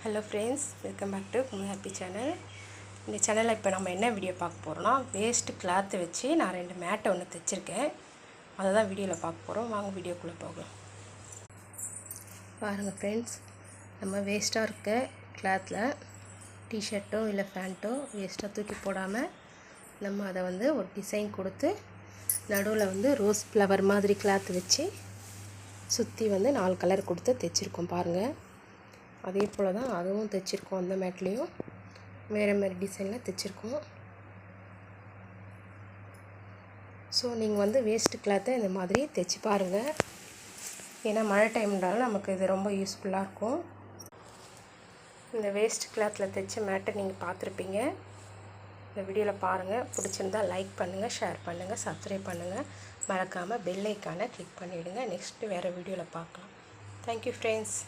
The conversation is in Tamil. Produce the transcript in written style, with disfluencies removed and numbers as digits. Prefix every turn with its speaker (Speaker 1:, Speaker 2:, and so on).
Speaker 1: Hello friends, welcome back to happy channel. இந்த சேனலில் இப்போ நம்ம என்ன வீடியோ பார்க்க போகிறோம்னா, வேஸ்ட்டு கிளாத்தை வச்சு நான் 2 மேட்டை ஒன்று தைச்சிருக்கேன். அதை தான் வீடியோவில் பார்க்க போகிறோம். வாங்க வீடியோக்குள்ளே போகலாம். பாருங்கள் ஃப்ரெண்ட்ஸ், நம்ம வேஸ்ட்டாக இருக்க கிளாத்தில் டிஷர்ட்டோ இல்லை ஃபேண்ட்டோ வேஸ்ட்டாக தூக்கி போடாமல் நம்ம அதை ஒரு டிசைன் கொடுத்து நடுவில் ரோஸ் ஃப்ளவர் மாதிரி கிளாத் வச்சு சுற்றி 4 கலர் கொடுத்து தைச்சிருக்கோம். பாருங்கள், அதே போல் தான் அதுவும் தைச்சிருக்கோம். அந்த மேட்லேயும் வேறு மாதிரி டிசைனில் தைச்சிருக்கோம். ஸோ நீங்கள் வேஸ்ட்டு கிளாத்தை இந்த மாதிரி தைச்சி பாருங்கள். ஏன்னா மழை டைம்னால நமக்கு இது ரொம்ப யூஸ்ஃபுல்லாக இருக்கும். இந்த வேஸ்ட் கிளாத்தில் தைச்ச மேட்டை நீங்கள் பார்த்துருப்பீங்க. இந்த வீடியோவில் பாருங்கள். பிடிச்சிருந்தால் லைக் பண்ணுங்கள், ஷேர் பண்ணுங்கள், சப்ஸ்கிரைப் பண்ணுங்கள். மறக்காமல் பெல் ஐக்கானை கிளிக் பண்ணிவிடுங்க. நெக்ஸ்ட்டு வேறு வீடியோவில் பார்க்கலாம். Thank you friends.